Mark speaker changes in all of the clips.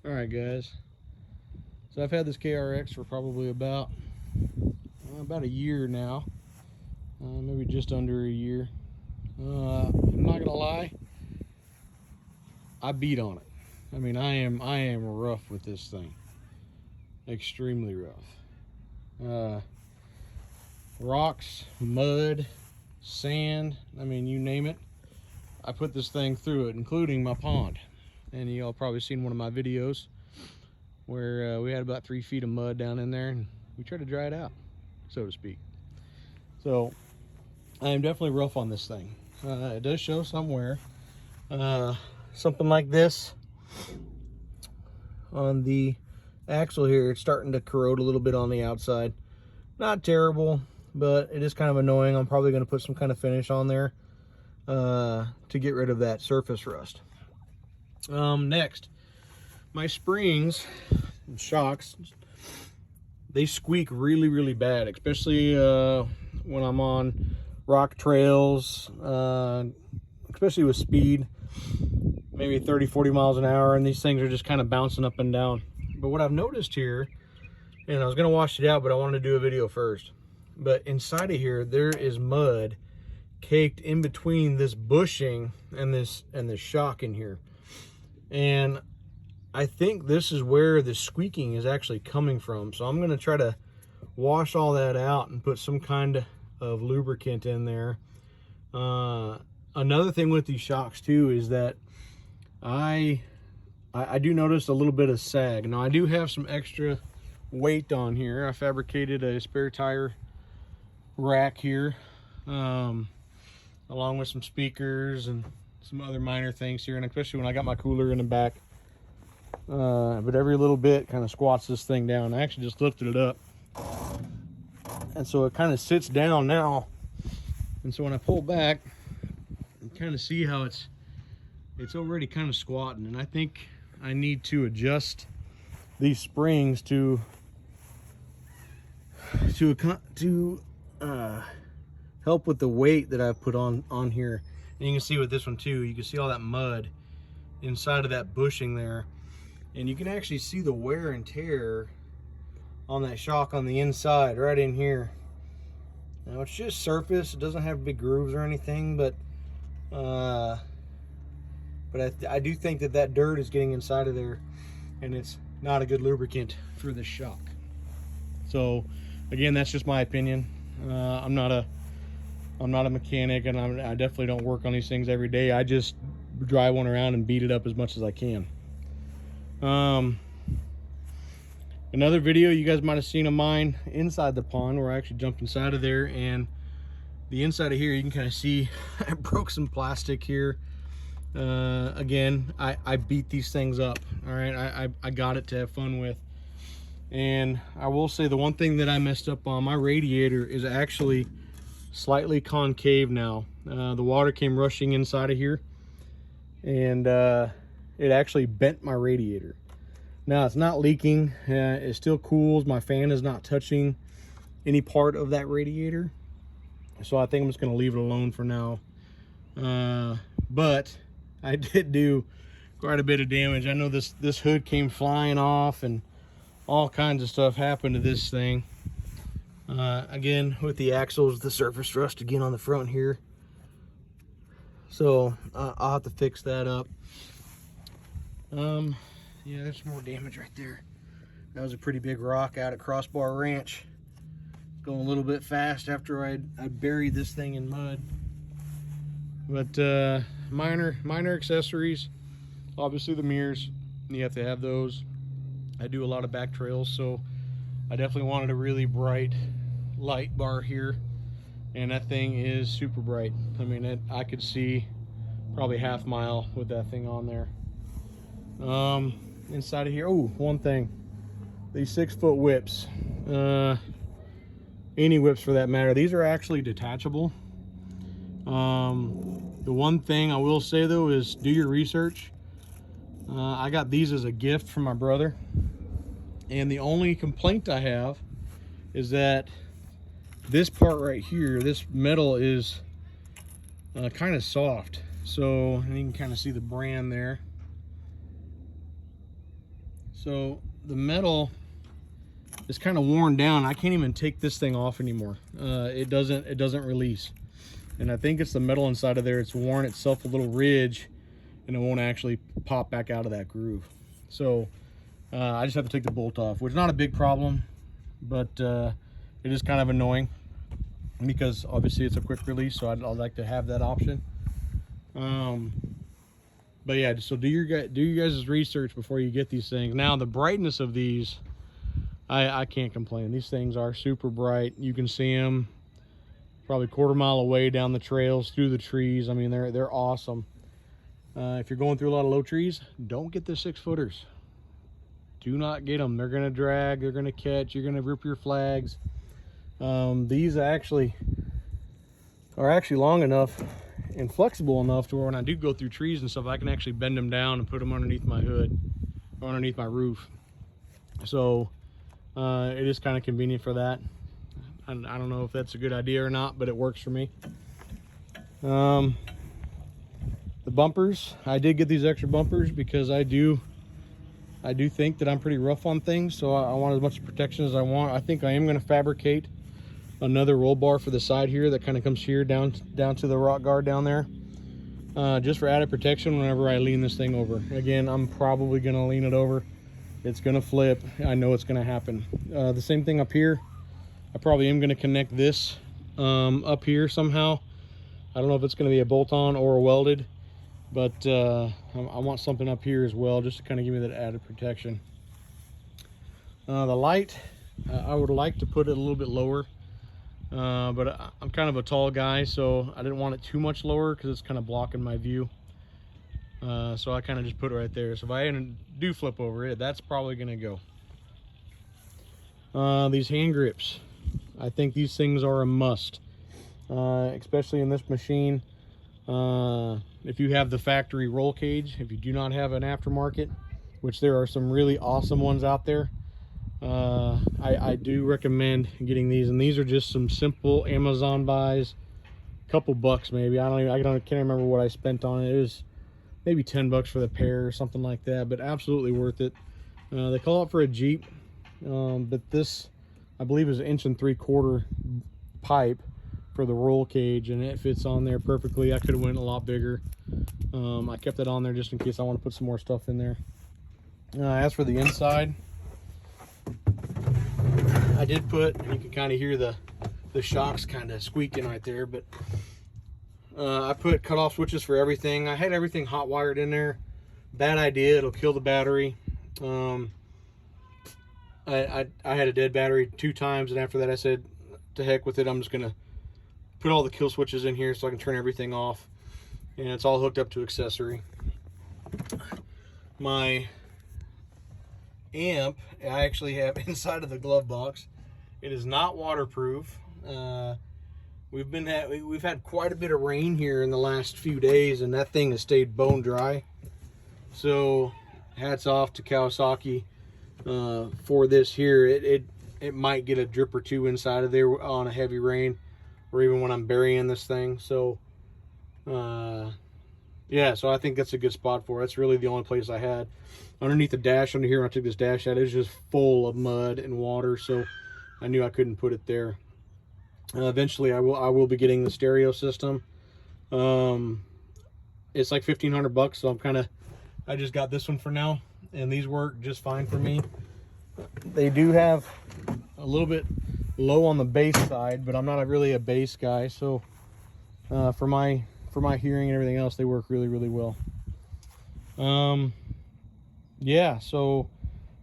Speaker 1: All right, guys. So I've had this KRX for probably about a year now, maybe just under a year. I'm not gonna lie, I beat on it. I mean, I am rough with this thing, extremely rough. Rocks, mud, sand. I mean, you name it. I put this thing through it, including my pond. And y'all probably seen one of my videos where we had about 3 feet of mud down in there, and we tried to dry it out, so to speak. So I am definitely rough on this thing. It does show somewhere something like this on the axle here. It's starting to corrode a little bit on the outside. Not terrible, but it is kind of annoying. I'm probably going to put some kind of finish on there to get rid of that surface rust. Next, my springs and shocks, they squeak really bad, especially when I'm on rock trails, especially with speed, maybe 30-40 miles an hour, and these things are just kind of bouncing up and down. But what I've noticed here, and I was going to wash it out, but I wanted to do a video first, but inside of here there is mud caked in between this bushing and this shock in here. And I think this is where the squeaking is actually coming from. So I'm going to try to wash all that out and put some kind of lubricant in there. Another thing with these shocks too is that I do notice a little bit of sag. Now I do have some extra weight on here. I fabricated a spare tire rack here, along with some speakers and some other minor things here, and especially when I got my cooler in the back. But every little bit kind of squats this thing down. I actually just lifted it up, and so it kind of sits down now. And so when I pull back, you kind of see how it's already kind of squatting, and I think I need to adjust these springs to help with the weight that I put on here. And you can see with this one too, you can see all that mud inside of that bushing there, and you can actually see the wear and tear on that shock on the inside right in here. Now it's just surface, it doesn't have big grooves or anything, but I do think that dirt is getting inside of there, and it's not a good lubricant for this shock. So again, that's just my opinion. I'm not a mechanic, and I definitely don't work on these things every day. I just drive one around and beat it up as much as I can. Another video you guys might have seen of mine inside the pond, where I actually jumped inside of there, and the inside of here you can kind of see I broke some plastic here. Again, I beat these things up. All right, I got it to have fun with. And I will say the one thing that I messed up on, my radiator is actually slightly concave now. The water came rushing inside of here, and it actually bent my radiator. Now it's not leaking, it still cools. My fan is not touching any part of that radiator, so I think I'm just going to leave it alone for now. But I did do quite a bit of damage. I know this hood came flying off, and all kinds of stuff happened to this thing. Again, with the axles, the surface rust again on the front here. So I'll have to fix that up. Yeah, there's some more damage right there. That was a pretty big rock out at Crossbar Ranch. Going a little bit fast after I buried this thing in mud. But minor accessories. Obviously the mirrors, you have to have those. I do a lot of back trails, so I definitely wanted a really bright light bar here, and that thing is super bright. I mean, I could see probably half mile with that thing on there. Inside of here, oh, one thing, these 6-foot whips, any whips for that matter, these are actually detachable. The one thing I will say though is do your research. I got these as a gift from my brother, and the only complaint I have is that this part right here, this metal is kind of soft. So, and you can kind of see the brand there. So the metal is kind of worn down. I can't even take this thing off anymore. It doesn't release. And I think it's the metal inside of there. It's worn itself a little ridge, and it won't actually pop back out of that groove. So I just have to take the bolt off, which is not a big problem, but it is kind of annoying because obviously it's a quick release, so I'd like to have that option. But yeah, so do your guys' research before you get these things. Now the brightness of these, I can't complain. These things are super bright. You can see them probably a quarter mile away down the trails, through the trees. I mean, they're awesome. If you're going through a lot of low trees, don't get the 6-footers. Do not get them. They're gonna drag, they're gonna catch, you're gonna rip your flags. These are actually long enough and flexible enough to where when I do go through trees and stuff, I can actually bend them down and put them underneath my hood or underneath my roof. So it is kind of convenient for that. I don't know if that's a good idea or not, but it works for me. The bumpers, I did get these extra bumpers because I do think that I'm pretty rough on things, so I want as much protection as I want. I think I am going to fabricate another roll bar for the side here that kind of comes here down to the rock guard down there, just for added protection whenever I lean this thing over. Again, I'm probably going to lean it over. It's going to flip. I know it's going to happen. The same thing up here. I probably am going to connect this up here somehow. I don't know if it's going to be a bolt-on or a welded, but I want something up here as well, just to kind of give me that added protection. The light, I would like to put it a little bit lower, but I'm kind of a tall guy, so I didn't want it too much lower because it's kind of blocking my view. So I kind of just put it right there. So if I do flip over it, that's probably going to go. These hand grips, I think these things are a must, especially in this machine. If you have the factory roll cage, if you do not have an aftermarket, which there are some really awesome ones out there, I do recommend getting these. And these are just some simple Amazon buys, a couple bucks maybe. I can't remember what I spent on it. It was maybe 10 bucks for the pair or something like that, but absolutely worth it. They call it for a Jeep, but this I believe is 1 3/4 pipe for the roll cage, and it fits on there perfectly. I could have went a lot bigger. I kept it on there just in case I want to put some more stuff in there. As for the inside, I did put, you can kind of hear the shocks kind of squeaking right there, but I put cutoff switches for everything. I had everything hot wired in there. Bad idea, it'll kill the battery. I had a dead battery 2 times, and after that I said to heck with it. I'm just gonna put all the kill switches in here so I can turn everything off, and it's all hooked up to accessory. My amp I actually have inside of the glove box. It is not waterproof. We've had quite a bit of rain here in the last few days, and that thing has stayed bone dry. So hats off to Kawasaki for this here. It might get a drip or two inside of there on a heavy rain, or even when I'm burying this thing. So yeah, so I think that's a good spot for it. That's really the only place I had. Underneath the dash under here, when I took this dash out, it was just full of mud and water, so I knew I couldn't put it there. Eventually I will be getting the stereo system. It's like 1,500 bucks, so I just got this one for now, and these work just fine for me. They do have a little bit low on the bass side, but I'm not really a bass guy, so for my hearing and everything else, they work really, really well. Yeah, so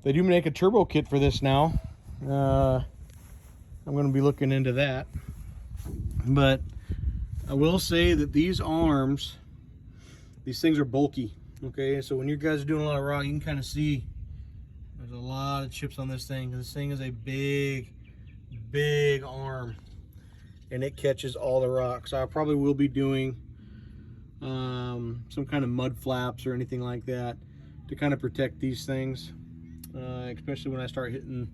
Speaker 1: they do make a turbo kit for this now. I'm going to be looking into that, but I will say that these arms, these things are bulky. Okay, so when you guys are doing a lot of rock, you can kind of see there's a lot of chips on this thing. This thing is a big arm, and it catches all the rocks. So I probably will be doing some kind of mud flaps or anything like that to kind of protect these things, especially when I start hitting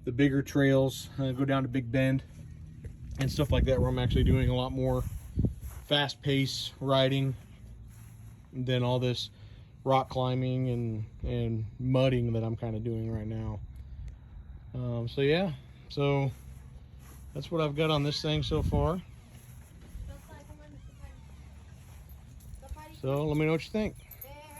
Speaker 1: the bigger trails, go down to Big Bend and stuff like that, where I'm actually doing a lot more fast-paced riding than all this rock climbing and mudding that I'm kind of doing right now. So yeah, so that's what I've got on this thing so far. So let me know what you think.